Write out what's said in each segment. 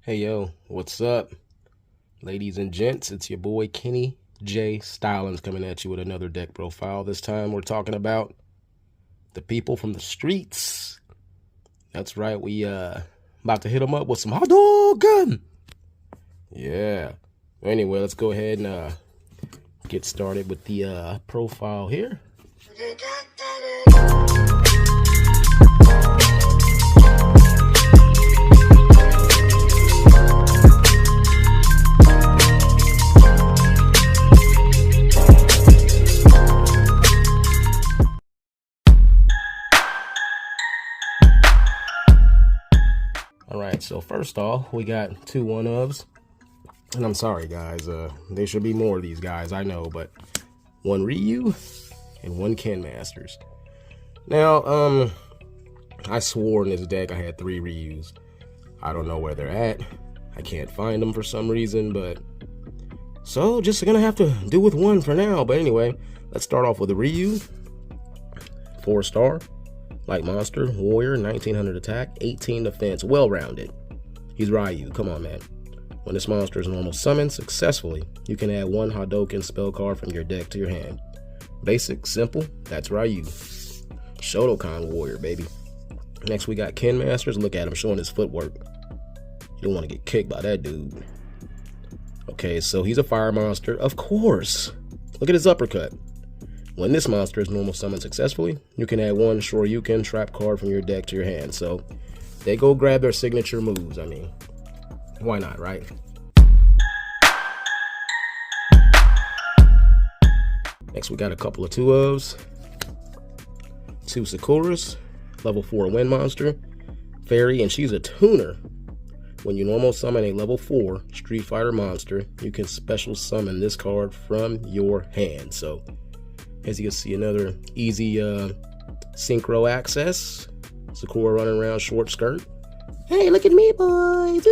Hey yo, what's up? Ladies and gents, it's your boy KennyJStylinz coming at you with another deck profile. This time we're talking about the people from the streets. That's right, we about to hit them up with some HADOUKEN. Yeah. Anyway, let's go ahead and get started with the profile here. Alright, so first off, we got two one-ofs. And I'm sorry, guys. There should be more of these guys, I know, but one Ryu and one Ken Masters. Now, I swore in this deck I had 3 Ryus. I don't know where they're at. I can't find them for some reason, but so just gonna have to do with one for now. But anyway, let's start off with the Ryu. 4-star. Light monster, warrior, 1900 attack, 18 defense, well-rounded. He's Ryu, come on, man. When this monster is normal summoned successfully, you can add 1 Hadouken spell card from your deck to your hand. Basic, simple, that's Ryu. Shotokan warrior, baby. Next we got Ken Masters. Look at him showing his footwork. You don't want to get kicked by that dude. Okay, so he's a fire monster, of course. Look at his uppercut. When this monster is normal summoned successfully, you can add 1 Shoryuken trap card from your deck to your hand. So they go grab their signature moves. I mean, why not, right? Next, we got a couple of 2-ofs. 2 SAKURAs, level 4 wind monster, fairy, and she's a tuner. When you normal summon a level 4 Street Fighter monster, you can special summon this card from your hand. So as you can see, another easy synchro access. Sakura running around short skirt. Hey, look at me, boys!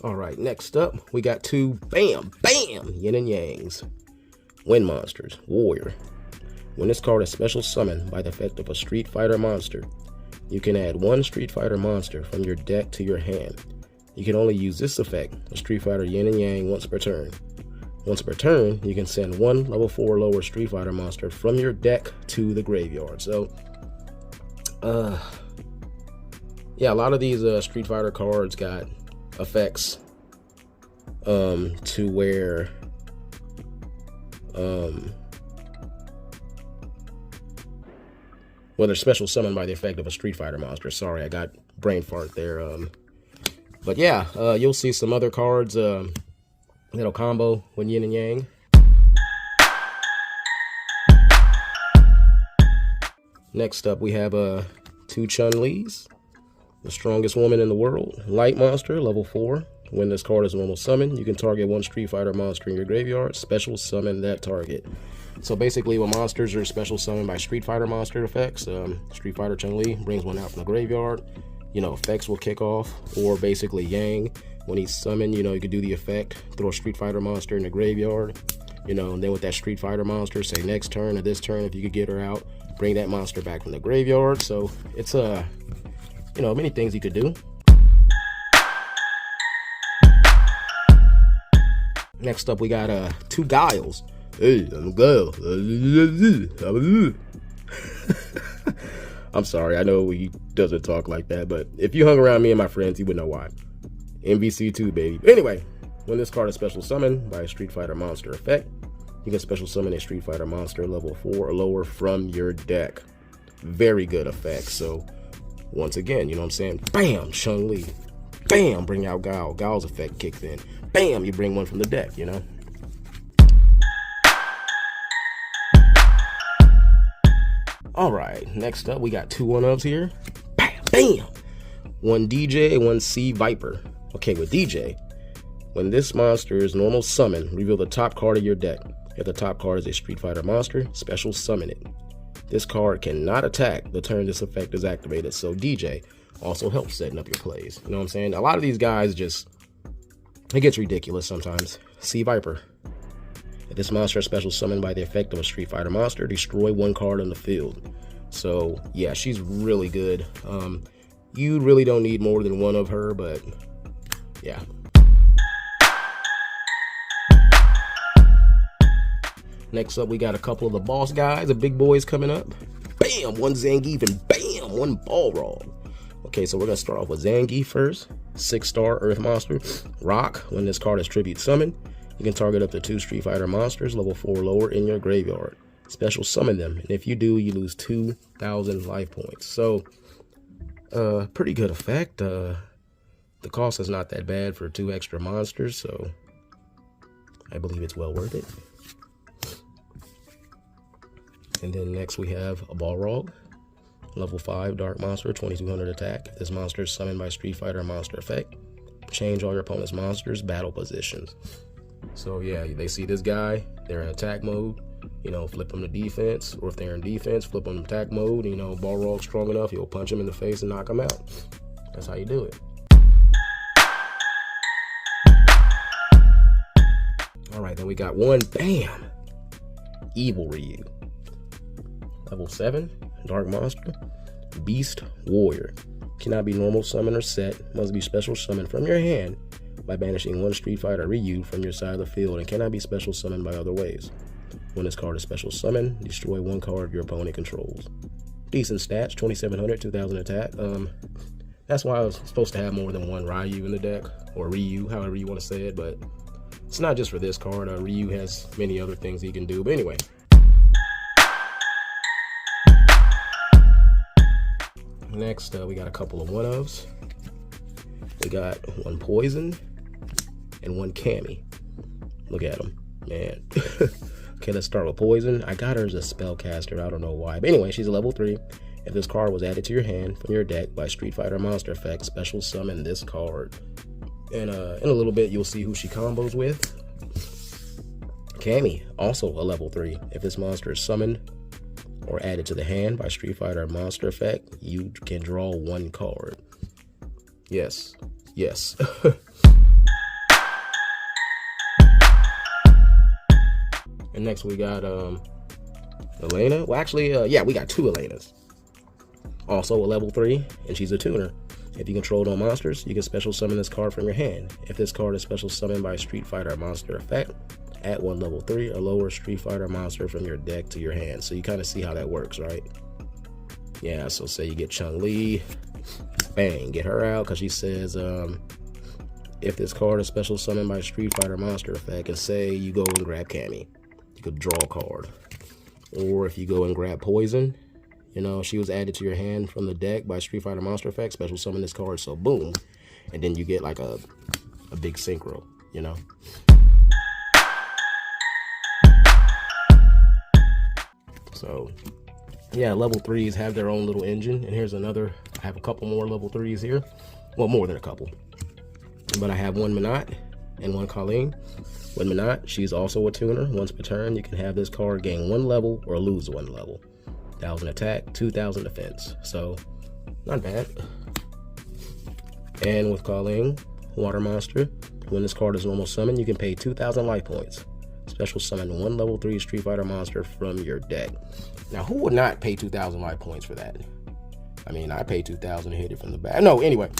Alright, next up, we got 2 bam, yin and yangs. Wind monsters, warrior. When this card is special summoned by the effect of a Street Fighter monster, you can add 1 Street Fighter monster from your deck to your hand. You can only use this effect, a Street Fighter Yin and Yang, once per turn. Once per turn, you can send 1 level 4 or lower Street Fighter monster from your deck to the graveyard. So, yeah, a lot of these Street Fighter cards got effects to where well, they're special summoned by the effect of a Street Fighter monster. Sorry, I got brain fart there. But yeah, you'll see some other cards that'll combo with Yin and Yang. Next up, we have 2 Chun-Li's, the strongest woman in the world. Light monster, level 4. When this card is normal summon, you can target 1 Street Fighter monster in your graveyard, special summon that target. So basically, when monsters are special summoned by Street Fighter monster effects, Street Fighter Chun-Li brings one out from the graveyard. You know, effects will kick off, or basically Yang, when he's summoned, you know, you could do the effect, throw a Street Fighter monster in the graveyard, you know, and then with that Street Fighter monster, say next turn or this turn, if you could get her out, bring that monster back from the graveyard. So it's you know, many things you could do. Next up, we got 2 Guiles. Hey, I'm Guile. I'm sorry, I know he doesn't talk like that, but if you hung around me and my friends, you would know why. MVC2, baby. But anyway, when this card is special summoned by a Street Fighter monster effect, you can special summon a Street Fighter monster level 4 or lower from your deck. Very good effect. So, once again, you know what I'm saying? Bam, Chun-Li. Bam, bring out Guile. Guile's effect kicks in. Bam, you bring one from the deck, you know? Alright, next up, we got 2 1-ofs here. Bam! 1 DJ, 1 C Viper. Okay, with DJ, when this monster is normal summon, reveal the top card of your deck. If the top card is a Street Fighter monster, special summon it. This card cannot attack the turn this effect is activated, so DJ also helps setting up your plays. You know what I'm saying? A lot of these guys just, it gets ridiculous sometimes. C Viper. If this monster is special summoned by the effect of a Street Fighter monster, destroy 1 card on the field. So yeah, she's really good. You really don't need more than one of her, but yeah. Next up, we got a couple of the boss guys, the big boys coming up. Bam, one Zangief and bam, one Balrog. Okay, so we're gonna start off with Zangief first. 6-star Earth monster. Rock. When this card is tribute summoned, you can target up to 2 Street Fighter monsters level 4 or lower in your graveyard. Special summon them, and if you do, you lose 2,000 life points. So, pretty good effect. The cost is not that bad for 2 extra monsters, so I believe it's well worth it. And then next we have a Balrog, level 5 dark monster, 2200 attack. This monster is summoned by Street Fighter monster effect. Change all your opponent's monsters' battle positions. So yeah, they see this guy, they're in attack mode, you know, flip them to defense, or if they're in defense, flip them to attack mode. You know, Balrog's strong enough, you'll punch him in the face and knock him out. That's how you do it. All right, then we got one, bam, Evil Ryu. Level 7, Dark Monster, Beast Warrior. Cannot be normal summon or set, must be special summoned from your hand by banishing 1 Street Fighter Ryu from your side of the field, and cannot be special summoned by other ways. When this card is special summoned, destroy 1 card your opponent controls. Decent stats, 2700, 2000 attack. That's why I was supposed to have more than 1 Ryu in the deck, or Ryu, however you want to say it, but it's not just for this card. Ryu has many other things he can do, but anyway. Next, we got a couple of one-ofs. We got 1 Poison and 1 Cammy. Look at them, man. Okay, let's start with Poison. I got her as a spellcaster. I don't know why. But anyway, she's a level 3. If this card was added to your hand from your deck by Street Fighter monster effect, special summon this card. And in a little bit, you'll see who she combos with. Cammy, also a level 3. If this monster is summoned or added to the hand by Street Fighter monster effect, you can draw 1 card. Yes, yes. And next we got ELENA. Well, actually, yeah, we got 2 ELENAs. Also a level 3, and she's a tuner. If you control no monsters, you can special summon this card from your hand. If this card is special summoned by Street Fighter monster effect, add 1 level 3 or lower Street Fighter monster from your deck to your hand. So you kind of see how that works, right? Yeah, so say you get Chun-Li, bang, get her out, because she says, if this card is special summoned by Street Fighter monster effect, and say you go and grab Cammy, you could draw a card. Or if you go and grab Poison, you know, she was added to your hand from the deck by Street Fighter monster effect, special summon this card, so boom. And then you get like a big synchro, you know? So, yeah, level 3s have their own little engine. And here's another, I have a couple more level 3s here. Well, more than a couple. But I have 1 Minot and 1 Colleen. 1 Minot, she's also a tuner. Once per turn, you can have this card gain 1 level or lose 1 level. 1,000 attack, 2,000 defense. So, not bad. And with Colleen, Water Monster, when this card is normal summon, you can pay 2,000 life points. Special summon 1 level 3 Street Fighter monster from your deck. Now, who would not pay 2,000 life points for that? I mean, I pay 2,000 to hit it from the back. No, anyway.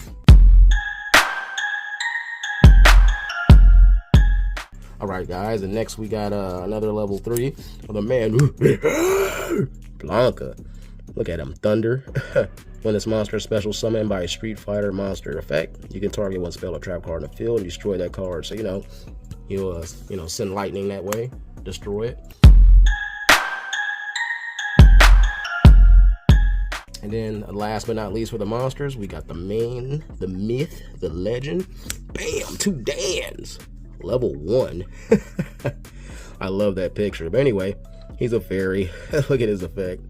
All right, guys, and next we got another level 3 of the man, Blanka. Look at him, Thunder. When this monster is special summoned by a Street Fighter monster effect, you can target 1 spell or trap card in the field and destroy that card. So, you know, you'll, send lightning that way, destroy it. And then last but not least for the monsters, we got the man, the myth, the legend. Bam, 2 Dans. Level 1. I love that picture. But anyway, he's a fairy. Look at his effect.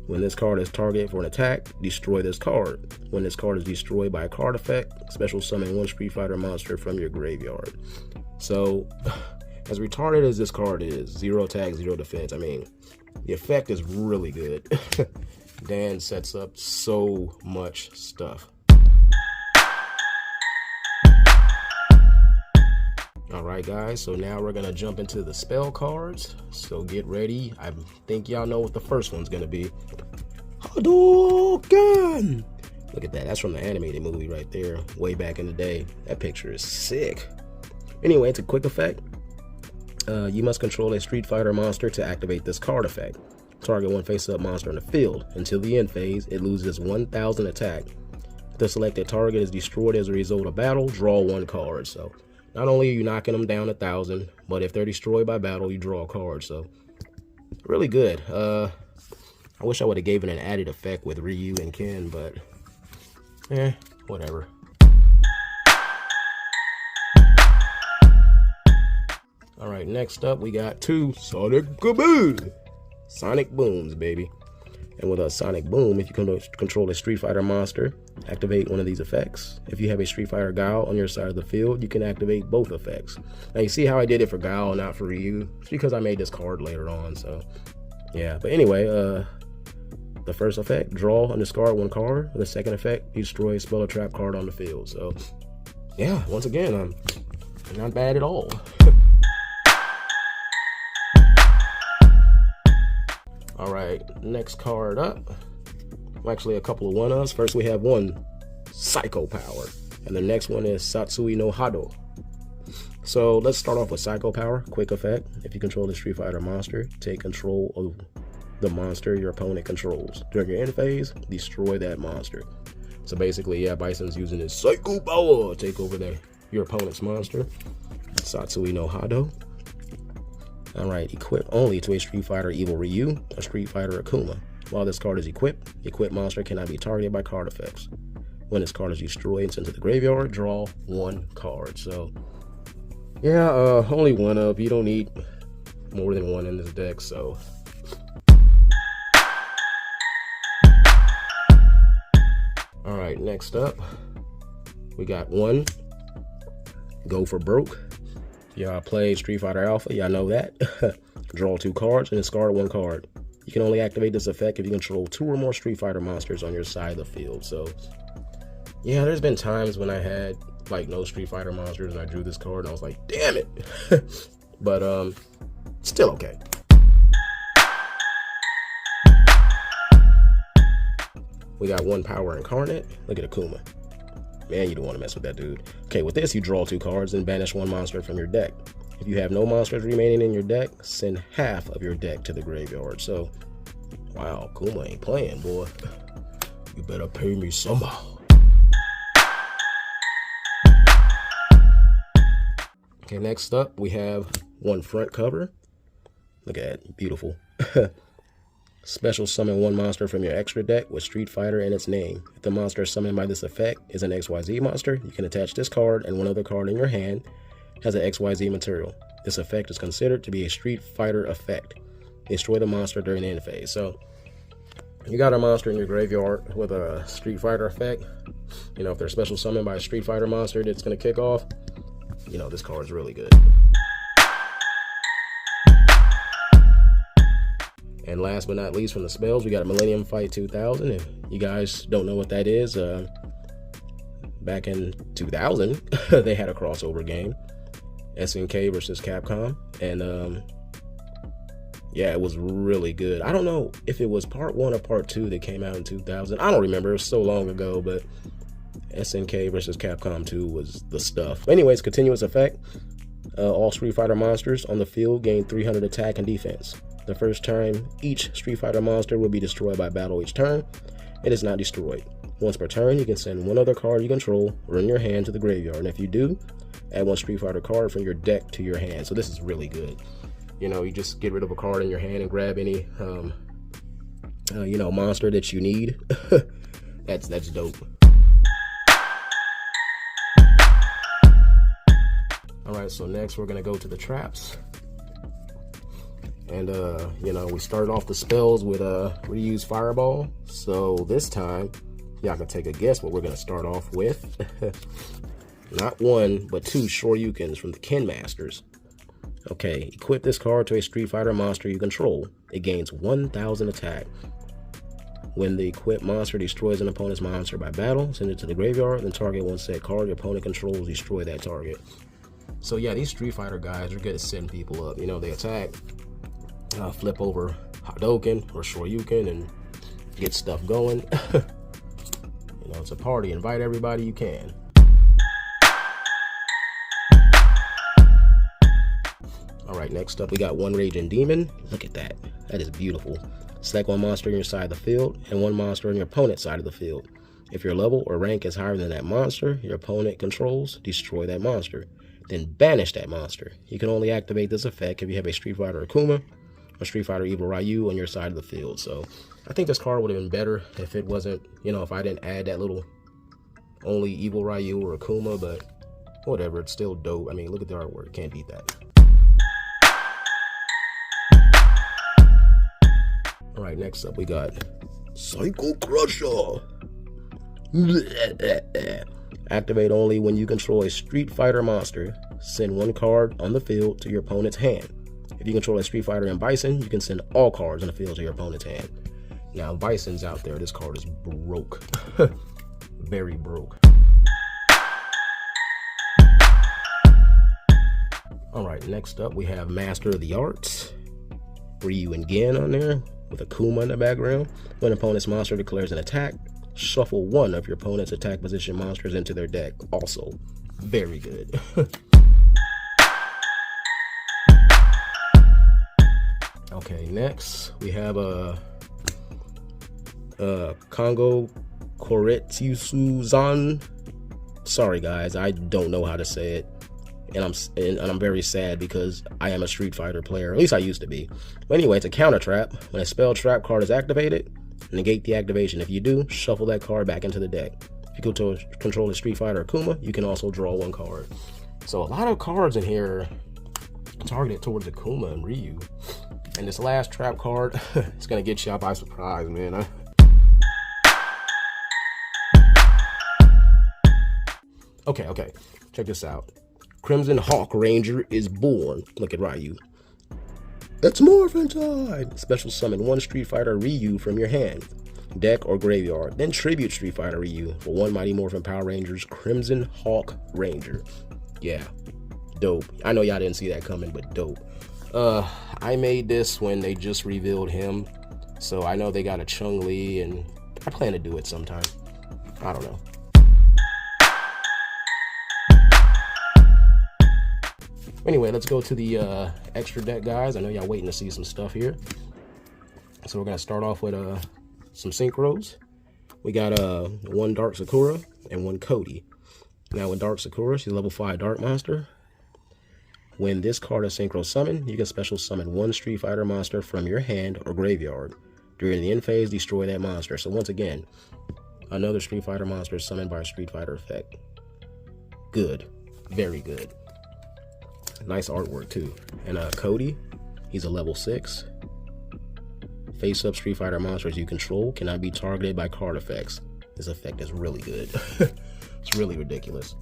When this card is targeted for an attack, destroy this card. When this card is destroyed by a card effect, special summon 1 Street Fighter monster from your graveyard. So, as retarded as this card is, 0 attack, 0 defense, I mean, the effect is really good. Dan sets up so much stuff. Alright guys, so now we're gonna jump into the spell cards. So get ready. I think y'all know what the first one's gonna be. Hadouken! Look at that, that's from the animated movie right there, way back in the day. That picture is sick. Anyway, it's a quick effect. You must control a Street Fighter monster to activate this card effect. Target one face-up monster in the field. Until the end phase, it loses 1,000 attack. If the selected target is destroyed as a result of battle, draw one card. So not only are you knocking them down 1,000, but if they're destroyed by battle, you draw a card. So really good. I wish I would have given an added effect with Ryu and Ken, but whatever. All right, next up we got two Sonic Booms, baby. And with a Sonic Boom, if you can control a Street Fighter monster, activate one of these effects. If you have a Street Fighter Guile on your side of the field, you can activate both effects. Now you see how I did it for Guile, not for Ryu? It's because I made this card later on, so yeah. But anyway, the first effect, draw and discard one card. The second effect, destroy a spell or trap card on the field. So yeah, once again, I'm not bad at all. All right, next card up. Actually, a couple of one-ups. First, we have one Psycho Power, and the next one is Satsui no Hado. So let's start off with Psycho Power. Quick effect. If you control the Street Fighter monster, take control of the monster your opponent controls. During your end phase, destroy that monster. So basically, yeah, Bison's using his Psycho Power to take over your opponent's monster. Satsui no Hado. Alright, equip only to a Street Fighter Evil Ryu, a Street Fighter Akuma. While this card is equipped, the equipped monster cannot be targeted by card effects. When this card is destroyed and sent to the graveyard, draw one card. So, yeah, only one up. You don't need more than one in this deck, so. Alright, next up, we got one Go for Broke. Y'all played Street Fighter Alpha, y'all know that. Draw two cards and discard one card. You can only activate this effect if you control two or more Street Fighter monsters on your side of the field. So yeah, there's been times when I had like no Street Fighter monsters and I drew this card and I was like, damn it. But still okay. We got one Power Incarnate. Look at Akuma. Man, you don't want to mess with that dude. Okay, with this, you draw two cards and banish one monster from your deck. If you have no monsters remaining in your deck, send half of your deck to the graveyard. So, wow, Akuma ain't playing, boy. You better pay me somehow. Okay, next up, we have one front cover. Look at that, beautiful. Special summon one monster from your extra deck with Street Fighter in its name. If the monster summoned by this effect is an XYZ monster, you can attach this card and one other card in your hand has an XYZ material. This effect is considered to be a Street Fighter effect. Destroy the monster during the end phase. So you got a monster in your graveyard with a Street Fighter effect. You know, if they're special summoned by a Street Fighter monster that's going to kick off, you know, this card's really good. And last but not least, from the spells, we got a Millennium Fight 2000. If you guys don't know what that is, back in 2000, they had a crossover game, SNK versus Capcom, and yeah, it was really good. I don't know if it was part 1 or part 2 that came out in 2000. I don't remember, it was so long ago, but SNK versus Capcom 2 was the stuff. Anyways, continuous effect. All Street Fighter monsters on the field gain 300 attack and defense. The first time each Street Fighter monster will be destroyed by battle each turn. It is not destroyed. Once per turn, you can send one other card you control or in your hand to the graveyard. And if you do, add one Street Fighter card from your deck to your hand. So this is really good. You know, you just get rid of a card in your hand and grab any, you know, monster that you need. That's dope. All right, so next we're gonna go to the traps. And, you know, we started off the spells with Ryu's Fireball. So this time, y'all can take a guess what we're going to start off with. Not one, but two Shoryukens from the Ken Masters. Okay, equip this card to a Street Fighter monster you control. It gains 1,000 attack. When the equipped monster destroys an opponent's monster by battle, send it to the graveyard, then target one set card your opponent controls, destroy that target. So yeah, these Street Fighter guys are good at setting people up. You know, they attack, flip over Hadouken or Shoryuken and get stuff going. You know, it's a party. Invite everybody you can. All right, next up we got One Raging Demon. Look at that. That is beautiful. Select one monster on your side of the field and one monster on your opponent's side of the field. If your level or rank is higher than that monster your opponent controls, destroy that monster. Then banish that monster. You can only activate this effect if you have a Street Fighter AKUMA or Street Fighter Evil Ryu on your side of the field. So I think this card would have been better if it wasn't, you know, if I didn't add that little only Evil Ryu or AKUMA, but whatever, it's still dope. I mean, look at the artwork, can't beat that. All right, next up we got Psycho Crusher. Activate only when you control a Street Fighter monster. Send one card on the field to your opponent's hand. If you control a Street Fighter and Bison, you can send all cards on the field to your opponent's hand. Now, Bison's out there. This card is broke. Very broke. All right, next up we have Master of the Arts. Ryu and Gen on there with AKUMA in the background. When an opponent's monster declares an attack, shuffle one of your opponent's attack position monsters into their deck. Also, very good. Okay, next we have Kongo Koretsusuzan. Sorry guys, I don't know how to say it. And I'm very sad because I am a Street Fighter player. At least I used to be. But anyway, it's a counter trap. When a spell trap card is activated, negate the activation. If you do, shuffle that card back into the deck. If you control a Street Fighter AKUMA, you can also draw one card. So a lot of cards in here targeted towards AKUMA and Ryu. And this last trap card, it's gonna get you by surprise, man. Okay, check this out. Crimson Hawk Ranger is born. Look at Ryu. It's morphin' time! Special summon one Street Fighter Ryu from your hand, deck, or graveyard. Then tribute Street Fighter Ryu for one Mighty Morphin Power Rangers Crimson Hawk Ranger. Yeah, dope. I know y'all didn't see that coming, but dope. I made this when they just revealed him, so I know they got a Chun-Li, and I plan to do it sometime. I don't know. Anyway, let's go to the extra deck, guys. I know y'all waiting to see some stuff here. So we're gonna start off with some synchros. We got one Dark Sakura and one Cody. Now with Dark Sakura, she's a level 5 Dark Monster. When this card is synchro summoned, you can special summon one Street Fighter monster from your hand or graveyard. During the end phase, destroy that monster. So once again, another Street Fighter monster summoned by a Street Fighter effect. Good, very good. Nice artwork too. And Cody, he's a level 6. Face-up Street Fighter monsters you control cannot be targeted by card effects. This effect is really good. It's really ridiculous.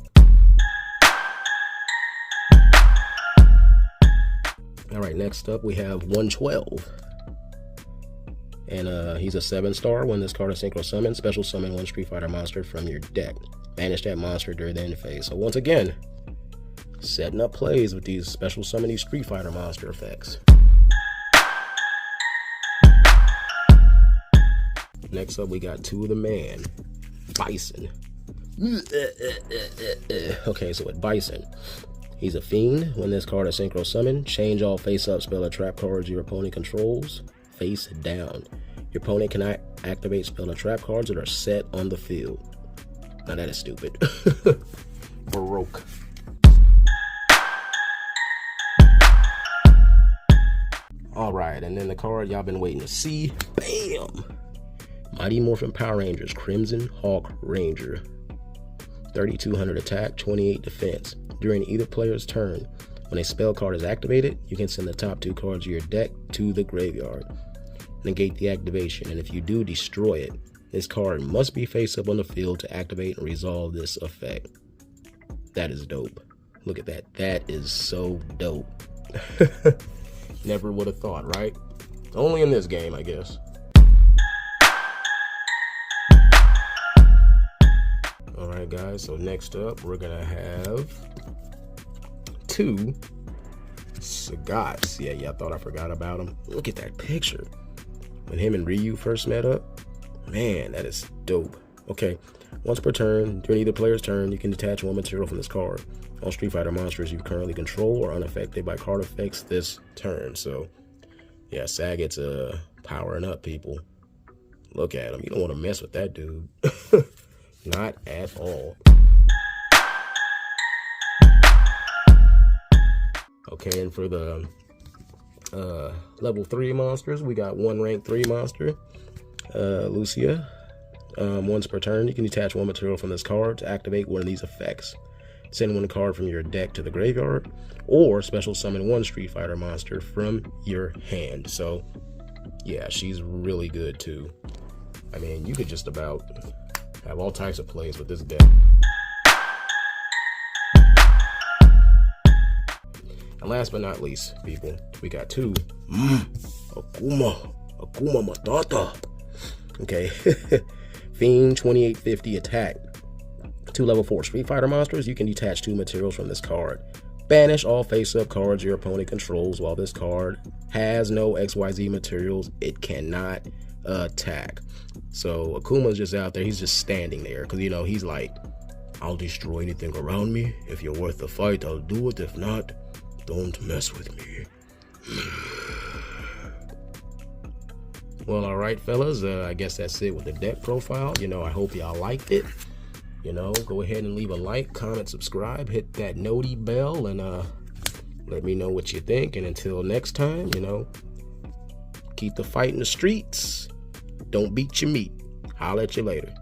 Alright, next up we have 112. And he's a 7-star. When this card is synchro summoned, special summon one Street Fighter monster from your deck. Banish that monster during the end phase. So once again, setting up plays with these special summoning Street Fighter monster effects. Next up we got Two of the Man, Bison. Okay, so with Bison, he's a fiend. When this card is synchro summoned, change all face-up spell or trap cards your opponent controls face down. Your opponent cannot activate spell or trap cards that are set on the field. Now that is stupid. Baroque. Alright, and then the card y'all been waiting to see. Bam! Mighty Morphin Power Rangers Crimson Hawk Ranger. 3200 attack, 28 defense. During either player's turn, when a spell card is activated, you can send the top 2 cards of your deck to the graveyard. Negate the activation, and if you do, destroy it. This card must be face up on the field to activate and resolve this effect. That is dope. Look at that. That is so dope. Never would have thought, right? Only in this game, I guess. Alright guys, so next up we're gonna have 2 Sagats. Yeah, I thought I forgot about him. Look at that picture. When him and Ryu first met up, man, that is dope. Okay, once per turn, during either player's turn, you can detach 1 material from this card. All Street Fighter monsters you currently control are unaffected by card effects this turn. So, yeah, Sagat's powering up, people. Look at him. You don't want to mess with that dude. Not at all. Okay, and for the level 3 monsters, we got 1 rank 3 monster, LUCIA. Once per turn, you can detach 1 material from this card to activate one of these effects. Send 1 card from your deck to the graveyard, or special summon 1 Street Fighter monster from your hand. So, yeah, she's really good too. I mean, you could just about have all types of plays with this deck. And last but not least, people, we got 2 AKUMA Matata. Okay, Fiend 2850 attack. 2 level 4 Street Fighter monsters, you can detach 2 materials from this card. Banish all face-up cards your opponent controls. While this card has no XYZ materials, it cannot attack. So Akuma's just out there, he's just standing there, because, you know, he's like, I'll destroy anything around me. If you're worth the fight, I'll do it. If not, don't mess with me. Well, all right, fellas, I guess that's it with the deck profile. You know, I hope y'all liked it. You know, go ahead and leave a like, comment, subscribe, hit that noti bell, and let me know what you think. And until next time, you know, keep the fight in the streets. Don't beat your meat. Holla at you later.